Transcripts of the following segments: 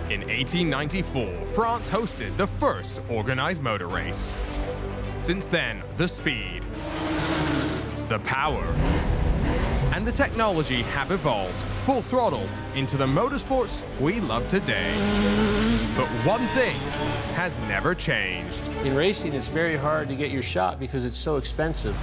In 1894, France hosted the first organized motor race. Since then, the speed, the power, and the technology have evolved full throttle into the motorsports we love today. But one thing has never changed. In racing, it's very hard to get your shot because it's so expensive.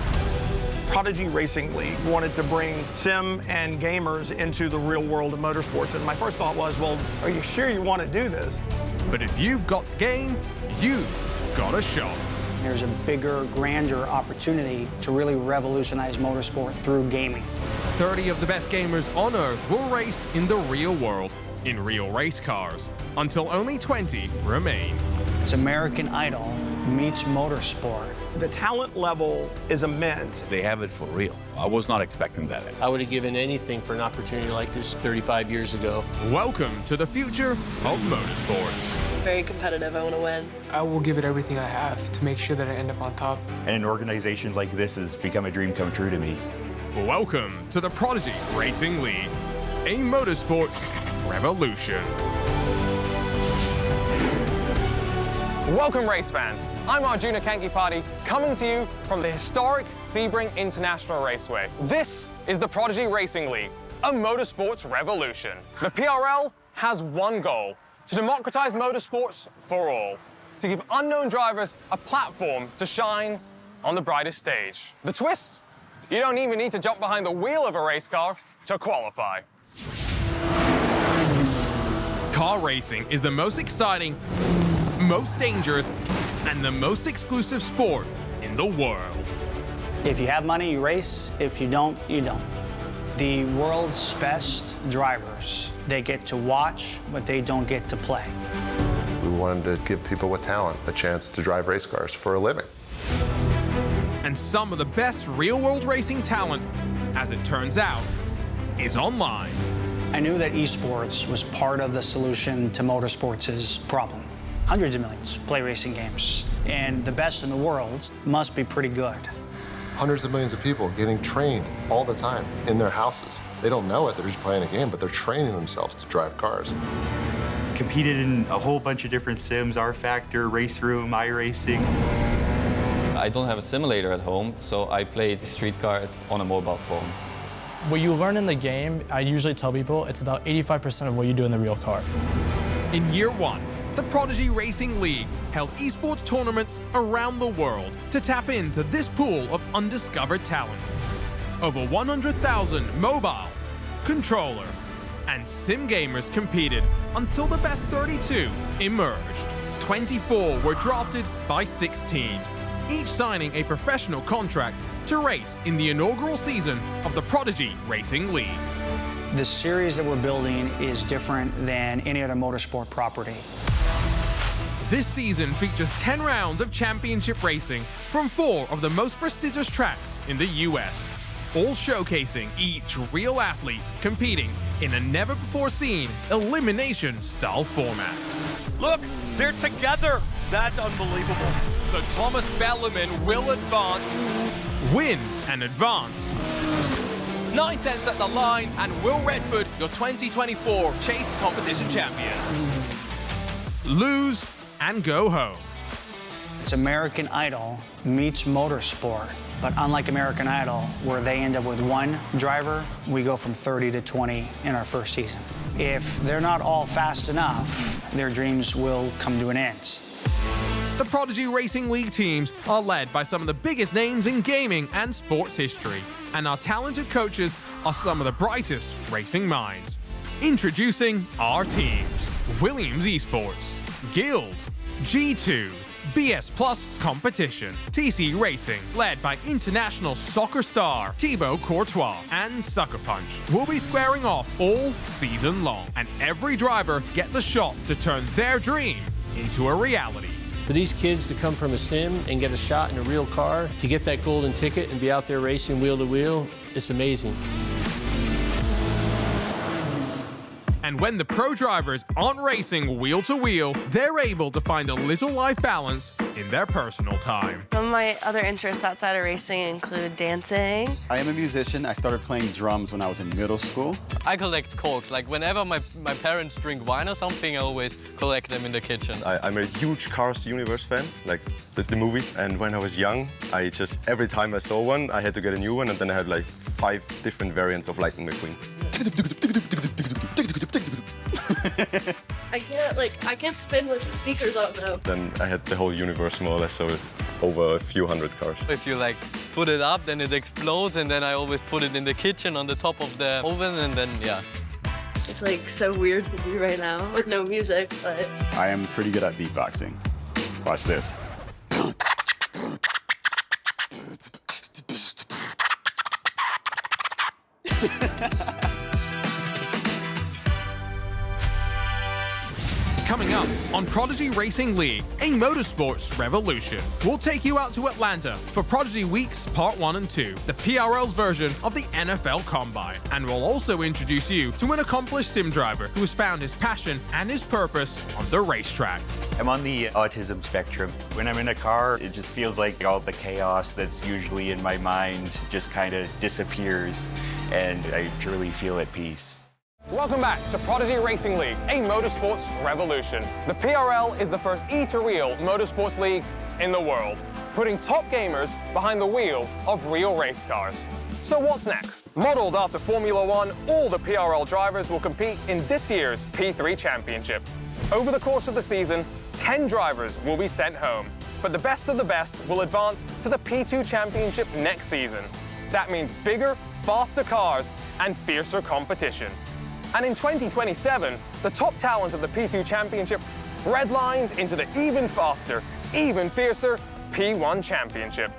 Prodigy Racing League wanted to bring sim and gamers into the real world of motorsports. And my first thought was, well, are you sure you want to do this? But if you've got game, you've got a shot. There's a bigger, grander opportunity to really revolutionize motorsport through gaming. 30 of the best gamers on Earth will race in the real world, in real race cars, until only 20 remain. It's American Idol meets motorsport. The talent level is immense. They have it for real. I was not expecting that. I would have given anything for an opportunity like this 35 years ago. Welcome to the future of motorsports. Very competitive, I want to win. I will give it everything I have to make sure that I end up on top. And an organization like this has become a dream come true to me. Welcome to the Prodigy Racing League, a motorsports revolution. Welcome race fans, I'm Arjuna Kankipati, coming to you from the historic Sebring International Raceway. This is the Prodigy Racing League, a motorsports revolution. The PRL has one goal, to democratize motorsports for all, to give unknown drivers a platform to shine on the brightest stage. The twist? You don't even need to jump behind the wheel of a race car to qualify. Car racing is the most exciting, most dangerous, and the most exclusive sport in the world. If you have money, you race. If you don't, you don't. The world's best drivers, they get to watch, but they don't get to play. We wanted to give people with talent a chance to drive race cars for a living. And some of the best real-world racing talent, as it turns out, is online. I knew that esports was part of the solution to motorsports' problem. Hundreds of millions play racing games, and the best in the world must be pretty good. Hundreds of millions of people getting trained all the time in their houses. They don't know it, they're just playing a game, but they're training themselves to drive cars. Competed in a whole bunch of different sims, R-Factor, Race Room, iRacing. I don't have a simulator at home, so I played street cars on a mobile phone. What you learn in the game, I usually tell people, it's about 85% of what you do in the real car. In year one, the Prodigy Racing League held esports tournaments around the world to tap into this pool of undiscovered talent. Over 100,000 mobile, controller, and sim gamers competed until the best 32 emerged. 24 were drafted by 6 teams, each signing a professional contract to race in the inaugural season of the Prodigy Racing League. The series that we're building is different than any other motorsport property. This season features 10 rounds of championship racing from 4 of the most prestigious tracks in the US, all showcasing each real athletes competing in a never-before-seen elimination-style format. Look, they're together. That's unbelievable. So Thomas Bellerman will advance, win and advance. 9 tenths at the line, and Will Redford, your 2024 Chase Competition Champion. Lose and go home. It's American Idol meets motorsport, but unlike American Idol, where they end up with one driver, we go from 30 to 20 in our first season. If they're not all fast enough, their dreams will come to an end. The Prodigy Racing League teams are led by some of the biggest names in gaming and sports history, and our talented coaches are some of the brightest racing minds. Introducing our teams: Williams Esports, Guild, G2, BS Plus Competition, TC Racing, led by international soccer star Thibaut Courtois, and Sucker Punch will be squaring off all season long, and every driver gets a shot to turn their dream into a reality. For these kids to come from a sim and get a shot in a real car, to get that golden ticket and be out there racing wheel to wheel, it's amazing. And when the pro drivers aren't racing wheel to wheel, they're able to find a little life balance in their personal time. Some of my other interests outside of racing include dancing. I am a musician. I started playing drums when I was in middle school. I collect corks. Like whenever my parents drink wine or something, I always collect them in the kitchen. I'm a huge Cars Universe fan, like the movie. And when I was young, I just, every time I saw one, I had to get a new one, and then I had like 5 different variants of Lightning McQueen. I can't spin with sneakers on though. Then I had the whole universe more or less, so over a few hundred cars. If you like put it up, then it explodes, and then I always put it in the kitchen on the top of the oven, and then yeah. It's like so weird to do right now with no music, but I am pretty good at beatboxing. Watch this. Coming up on Prodigy Racing League, a motorsports revolution. We'll take you out to Atlanta for Prodigy Weeks Part 1 and 2, the PRL's version of the NFL Combine. And we'll also introduce you to an accomplished sim driver who has found his passion and his purpose on the racetrack. I'm on the autism spectrum. When I'm in a car, it just feels like all the chaos that's usually in my mind just kind of disappears, and I truly feel at peace. Welcome back to Prodigy Racing League, a motorsports revolution. The PRL is the first E-to-wheel motorsports league in the world, putting top gamers behind the wheel of real race cars. So what's next? Modeled after Formula One, all the PRL drivers will compete in this year's P3 Championship. Over the course of the season, 10 drivers will be sent home, but the best of the best will advance to the P2 Championship next season. That means bigger, faster cars and fiercer competition. And in 2027, the top talent of the P2 Championship redlines into the even faster, even fiercer P1 Championship.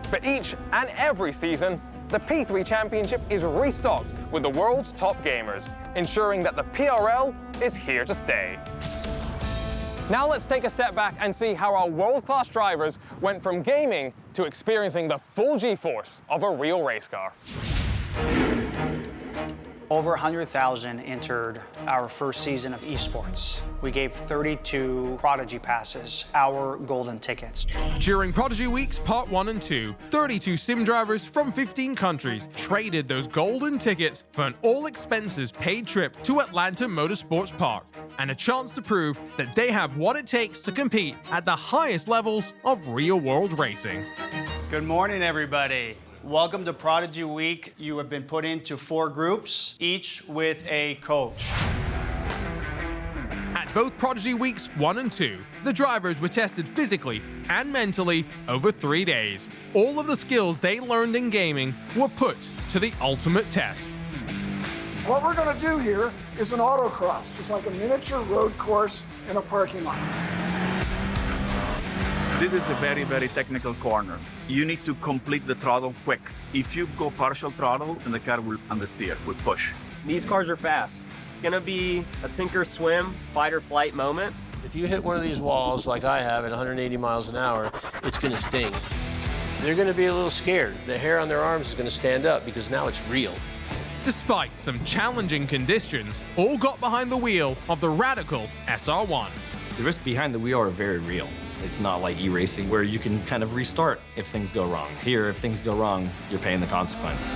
But each and every season, the P3 Championship is restocked with the world's top gamers, ensuring that the PRL is here to stay. Now let's take a step back and see how our world-class drivers went from gaming to experiencing the full G-force of a real race car. Over 100,000 entered our first season of esports. We gave 32 Prodigy passes, our golden tickets. During Prodigy Weeks Part 1 and 2, 32 sim drivers from 15 countries traded those golden tickets for an all-expenses-paid trip to Atlanta Motorsports Park and a chance to prove that they have what it takes to compete at the highest levels of real-world racing. Good morning, everybody. Welcome to Prodigy Week. You have been put into 4 groups, each with a coach. At both Prodigy Weeks 1 and 2, the drivers were tested physically and mentally over 3 days. All of the skills they learned in gaming were put to the ultimate test. What we're going to do here is an autocross. It's like a miniature road course in a parking lot. This is a very, very technical corner. You need to complete the throttle quick. If you go partial throttle, then the car will understeer, will push. These cars are fast. It's gonna be a sink or swim, fight or flight moment. If you hit one of these walls like I have at 180 miles an hour, it's gonna sting. They're gonna be a little scared. The hair on their arms is gonna stand up because now it's real. Despite some challenging conditions, all got behind the wheel of the radical SR1. The risks behind the wheel are very real. It's not like e-racing where you can kind of restart if things go wrong. Here, if things go wrong, you're paying the consequence.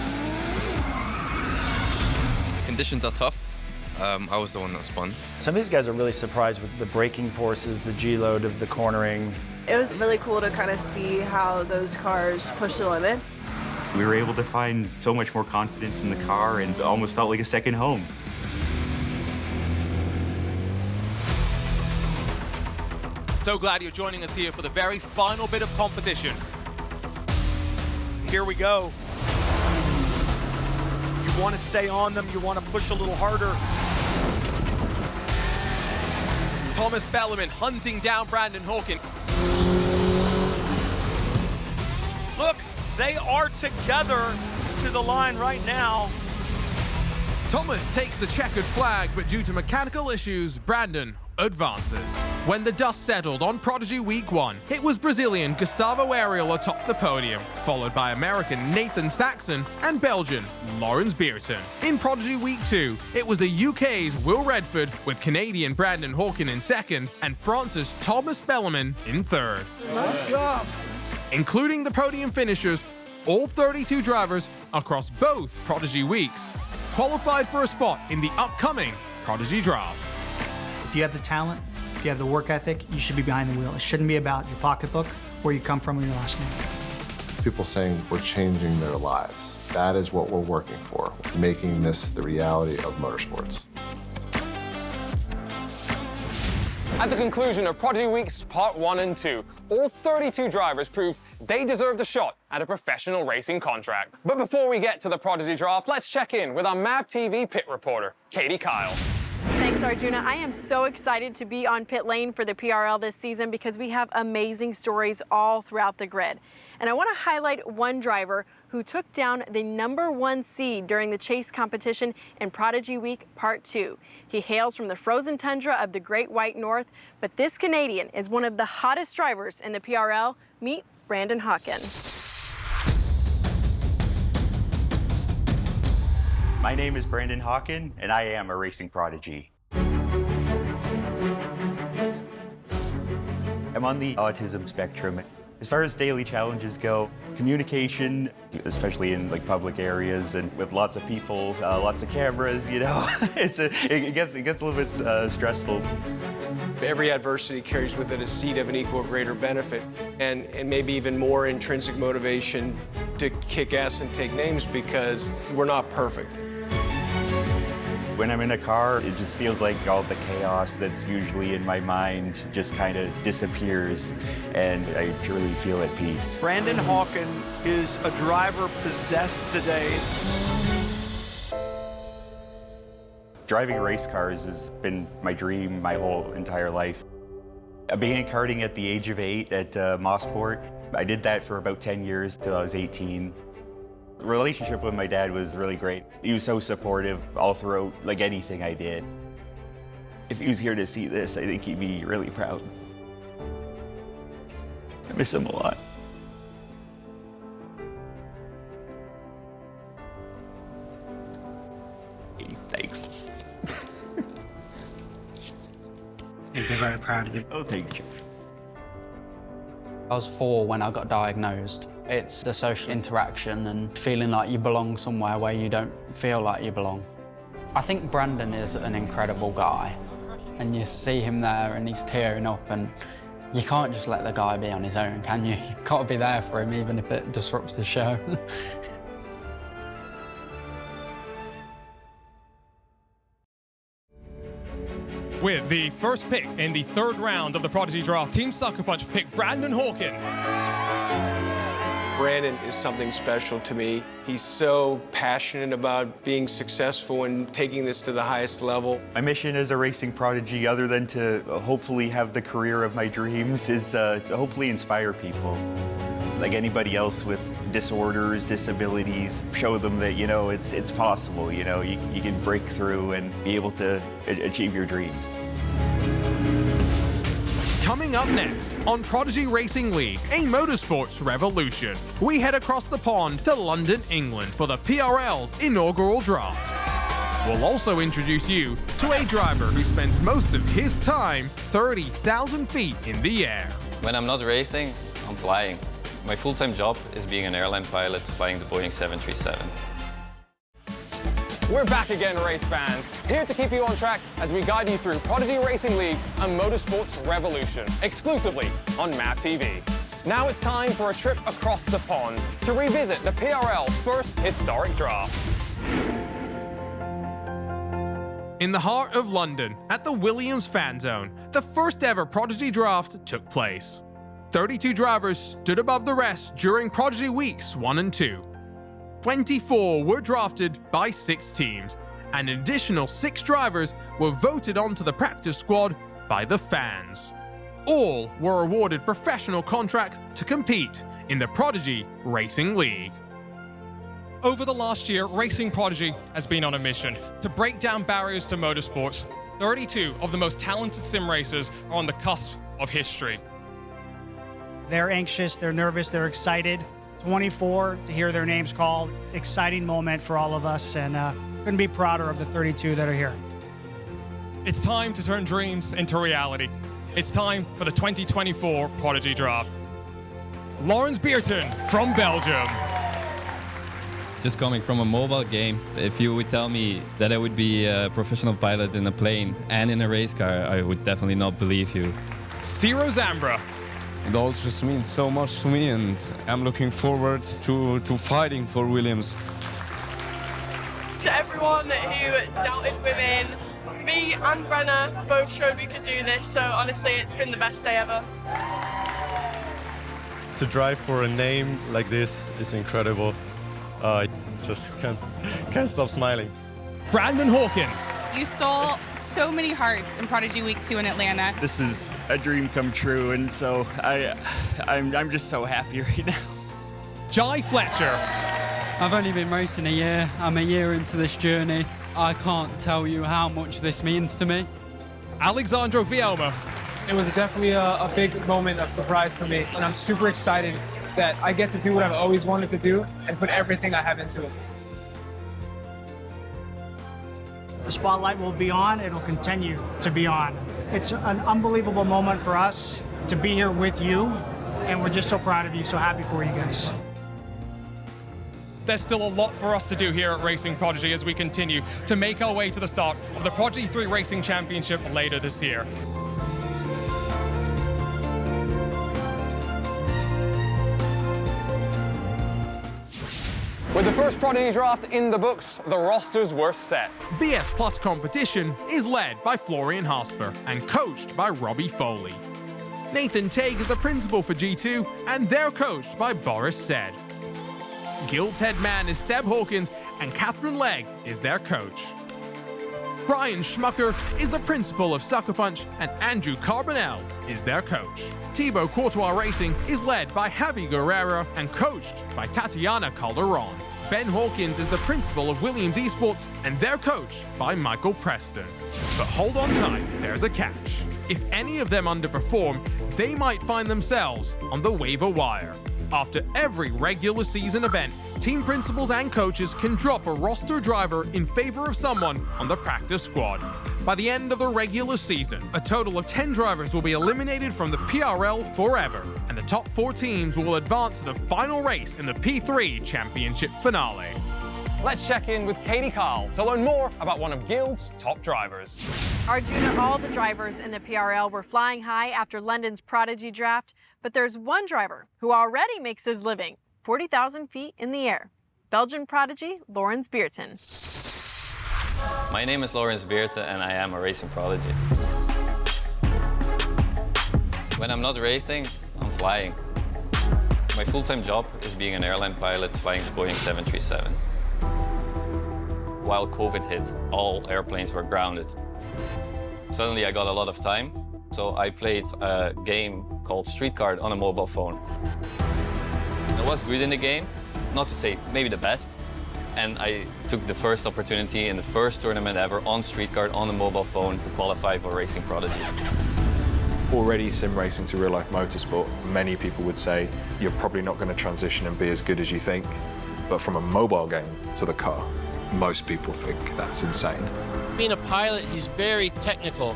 Conditions are tough. I was the one that spun. Some of these guys are really surprised with the braking forces, the G-load of the cornering. It was really cool to kind of see how those cars push the limits. We were able to find so much more confidence in the car and it almost felt like a second home. So glad you're joining us here for the very final bit of competition. Here we go. You want to stay on them, you want to push a little harder. Thomas Bellerman hunting down Brandon Hawkin. Look, they are together to the line right now. Thomas takes the checkered flag, but due to mechanical issues, Brandon advances. When the dust settled on Prodigy Week 1, it was Brazilian Gustavo Ariel atop the podium, followed by American Nathan Saxon and Belgian Lawrence Beerten. In Prodigy Week 2, it was the UK's Will Redford with Canadian Brandon Hawkin in second and France's Thomas Bellarmine in third. Nice job. Including the podium finishers, all 32 drivers across both Prodigy Weeks qualified for a spot in the upcoming Prodigy Draft. If you have the talent, if you have the work ethic, you should be behind the wheel. It shouldn't be about your pocketbook, where you come from, or your last name. People saying we're changing their lives. That is what we're working for, making this the reality of motorsports. At the conclusion of Prodigy Weeks Part 1 and 2, all 32 drivers proved they deserved a shot at a professional racing contract. But before we get to the Prodigy Draft, let's check in with our MAVTV pit reporter, Katie Kyle. Thanks, Arjuna. I am so excited to be on pit lane for the PRL this season because we have amazing stories all throughout the grid. And I want to highlight one driver who took down the #1 seed during the chase competition in Prodigy Week Part 2. He hails from the frozen tundra of the Great White North, but this Canadian is one of the hottest drivers in the PRL. Meet Brandon Hawkin. My name is Brandon Hawkin, and I am a racing prodigy. I'm on the autism spectrum. As far as daily challenges go, communication, especially in like public areas and with lots of people, lots of cameras, you know, it gets a little bit stressful. Every adversity carries with it a seed of an equal or greater benefit, and maybe even more intrinsic motivation to kick ass and take names because we're not perfect. When I'm in a car, it just feels like all the chaos that's usually in my mind just kind of disappears, and I truly feel at peace. Brandon Hawkin is a driver possessed today. Driving race cars has been my dream my whole entire life. I began karting at the age of 8 at Motorsports. I did that for about 10 years till I was 18. The relationship with my dad was really great. He was so supportive all throughout, like anything I did. If he was here to see this, I think he'd be really proud. I miss him a lot. Thanks. I'd be very proud of you. Oh, thanks, Joe. I was 4 when I got diagnosed. It's the social interaction and feeling like you belong somewhere where you don't feel like you belong. I think Brandon is an incredible guy, and you see him there and he's tearing up, and you can't just let the guy be on his own, can you? You've got to be there for him even if it disrupts the show. With the first pick in the 3rd round of the Prodigy Draft, Team Sucker Punch picked Brandon Hawkin. Brandon is something special to me. He's so passionate about being successful and taking this to the highest level. My mission as a racing prodigy, other than to hopefully have the career of my dreams, is to hopefully inspire people. Like anybody else with disorders, disabilities, show them that, you know, it's possible, you know, you can break through and be able to achieve your dreams. Coming up next on Prodigy Racing League, a motorsports revolution, we head across the pond to London, England for the PRL's inaugural draft. We'll also introduce you to a driver who spends most of his time 30,000 feet in the air. When I'm not racing, I'm flying. My full-time job is being an airline pilot flying the Boeing 737. We're back again, race fans, here to keep you on track as we guide you through Prodigy Racing League and Motorsports Revolution, exclusively on MAVTV. Now it's time for a trip across the pond to revisit the PRL's first historic draft. In the heart of London, at the Williams Fan Zone, the first ever Prodigy Draft took place. 32 drivers stood above the rest during Prodigy Weeks 1 and 2. 24 were drafted by 6 teams, and an additional 6 drivers were voted onto the practice squad by the fans. All were awarded professional contracts to compete in the Prodigy Racing League. Over the last year, Racing Prodigy has been on a mission to break down barriers to motorsports 32 of the most talented sim racers are on the cusp of history. They're anxious, they're nervous, they're excited. 24 to hear their names called. Exciting moment for all of us, and couldn't be prouder of the 32 that are here. It's time to turn dreams into reality. It's time for the 2024 Prodigy Draft. Lawrence Beerten from Belgium. Just coming from a mobile game, if you would tell me that I would be a professional pilot in a plane and in a race car, I would definitely not believe you. Ciro Zambra. It all just means so much to me, and I'm looking forward to fighting for Williams. To everyone who doubted women, me and Brenna both showed we could do this, so honestly it's been the best day ever. To drive for a name like this is incredible. I just can't stop smiling. Brandon Hawkin. You stole so many hearts in Prodigy Week 2 in Atlanta. This is a dream come true, and so I'm just so happy right now. Jai Fletcher. I've only been racing a year. I'm a year into this journey. I can't tell you how much this means to me. Alexandro Vielma. It was definitely a big moment of surprise for me, and I'm super excited that I get to do what I've always wanted to do and put everything I have into it. The spotlight will be on, it'll continue to be on. It's an unbelievable moment for us to be here with you, and we're just so proud of you, so happy for you guys. There's still a lot for us to do here at Racing Prodigy as we continue to make our way to the start of the Prodigy 3 Racing Championship later this year. With the first Prodigy Draft in the books, the rosters were set. BS Plus competition is led by Florian Hasper and coached by Robbie Foley. Nathan Tague is the principal for G2, and they're coached by Boris Sed. Guild's head man is Seb Hawkins, and Catherine Legg is their coach. Brian Schmucker is the principal of Sucker Punch, and Andrew Carbonell is their coach. Thibaut Courtois Racing is led by Javi Guerrero and coached by Tatiana Calderon. Ben Hawkins is the principal of Williams Esports, and they're coached by Michael Preston. But hold on tight, there's a catch. If any of them underperform, they might find themselves on the waiver wire. After every regular season event, team principals and coaches can drop a roster driver in favor of someone on the practice squad. By the end of the regular season, a total of 10 drivers will be eliminated from the PRL forever, and the top 4 teams will advance to the final race in the P3 Championship finale. Let's check in with Katie Carl to learn more about one of Guild's top drivers. Arjuna, all the drivers in the PRL were flying high after London's Prodigy Draft, but there's one driver who already makes his living 40,000 feet in the air. Belgian prodigy Lawrence Beerten. My name is Lawrence Beerten, and I am a racing prodigy. When I'm not racing, I'm flying. My full-time job is being an airline pilot flying the Boeing 737. While COVID hit, all airplanes were grounded. Suddenly I got a lot of time, so I played a game called Street Card on a mobile phone. I was good in the game, not to say maybe the best, and I took the first opportunity in the first tournament ever on Street Card on a mobile phone to qualify for Racing Prodigy. Already sim racing to real life motorsport, many people would say you're probably not going to transition and be as good as you think, but from a mobile game to the car, most people think that's insane. Being a pilot, he's very technical,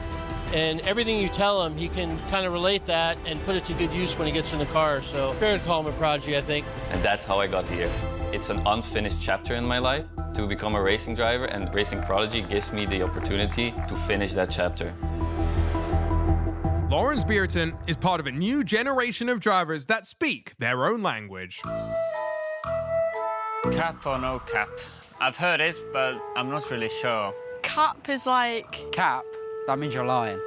and everything you tell him, he can kind of relate that and put it to good use when he gets in the car. So fair to call him a prodigy, I think. And that's how I got here. It's an unfinished chapter in my life to become a racing driver, and Racing Prodigy gives me the opportunity to finish that chapter. Lawrence Beerten is part of a new generation of drivers that speak their own language. Cap or no cap? I've heard it, but I'm not really sure. Cap is like... Cap? That means you're lying.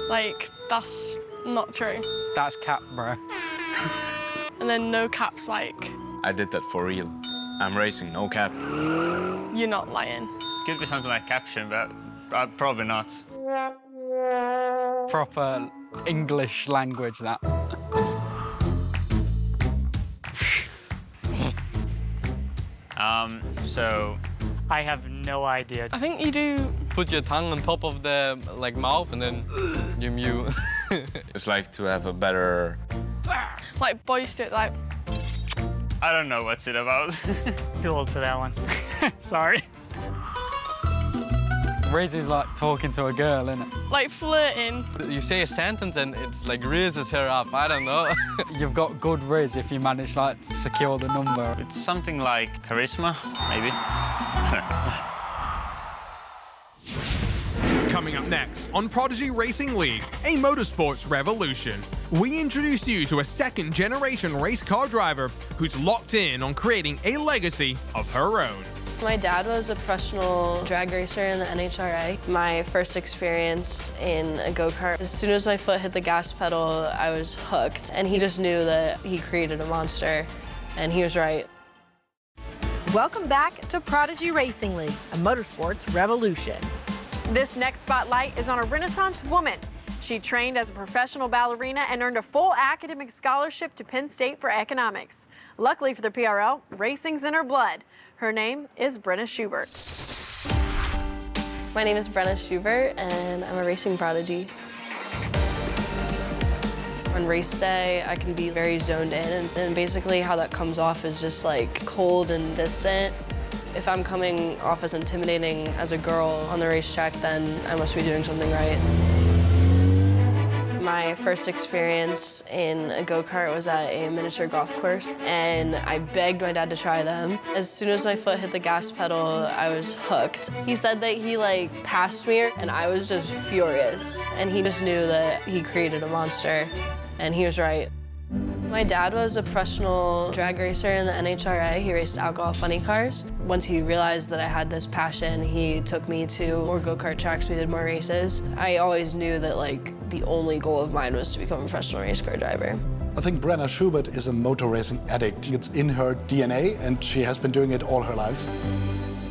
Like, that's not true. That's cap, bro. And then no cap's like... I did that for real. I'm racing no cap. You're not lying. Could be something like caption, but probably not. Proper English language, that. So... I have no idea. I think you do put your tongue on top of the mouth and then you mew. It's like to have a better... Like boisterous, like... I don't know what's it about. Too old for that one. Sorry. Riz is like talking to a girl, isn't it? Like flirting. You say a sentence and it's like raises her up, I don't know. You've got good Riz if you manage like to secure the number. It's something like charisma, maybe. Coming up next on Prodigy Racing League, a motorsports revolution, we introduce you to a second-generation race car driver who's locked in on creating a legacy of her own. My dad was a professional drag racer in the NHRA. My first experience in a go-kart, as soon as my foot hit the gas pedal, I was hooked. And he just knew that he created a monster, and he was right. Welcome back to Prodigy Racing League, a motorsports revolution. This next spotlight is on a Renaissance woman. She trained as a professional ballerina and earned a full academic scholarship to Penn State for economics. Luckily for the PRL, racing's in her blood. Her name is Brenna Schubert. My name is Brenna Schubert, and I'm a racing prodigy. On race day, I can be very zoned in, and basically how that comes off is just like cold and distant. If I'm coming off as intimidating as a girl on the racetrack, then I must be doing something right. My first experience in a go-kart was at a miniature golf course, and I begged my dad to try them. As soon as my foot hit the gas pedal, I was hooked. He said that he passed me, and I was just furious. And he just knew that he created a monster, and he was right. My dad was a professional drag racer in the NHRA. He raced alcohol funny cars. Once he realized that I had this passion, he took me to more go-kart tracks. We did more races. I always knew that the only goal of mine was to become a professional race car driver. I think Brenna Schubert is a motor racing addict. It's in her DNA, and she has been doing it all her life.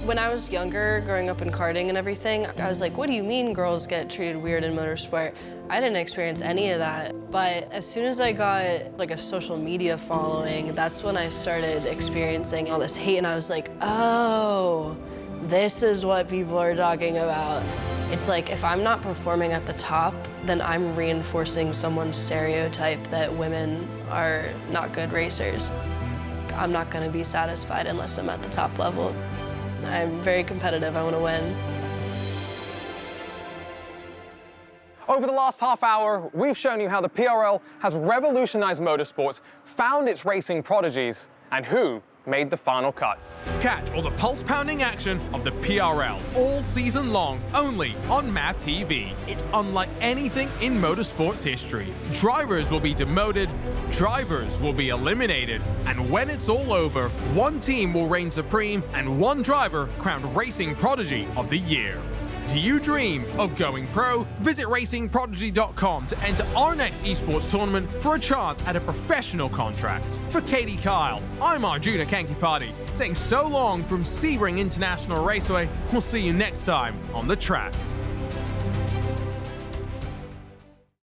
When I was younger, growing up in karting and everything, I was like, what do you mean girls get treated weird in motorsport? I didn't experience any of that. But as soon as I got a social media following, that's when I started experiencing all this hate, and I was like, oh, this is what people are talking about. It's like, if I'm not performing at the top, then I'm reinforcing someone's stereotype that women are not good racers. I'm not gonna be satisfied unless I'm at the top level. I'm very competitive, I want to win. Over the last half hour, we've shown you how the PRL has revolutionized motorsports, found its racing prodigies, and who made the final cut. Catch all the pulse-pounding action of the PRL all season long, only on MAVTV. It's unlike anything in motorsports history. Drivers will be demoted, drivers will be eliminated, and when it's all over, one team will reign supreme and one driver crowned Racing Prodigy of the Year. Do you dream of going pro? Visit racingprodigy.com to enter our next esports tournament for a chance at a professional contract. For Katie Kyle, I'm Arjuna Kankipati, saying so long from Sebring International Raceway. We'll see you next time on the track.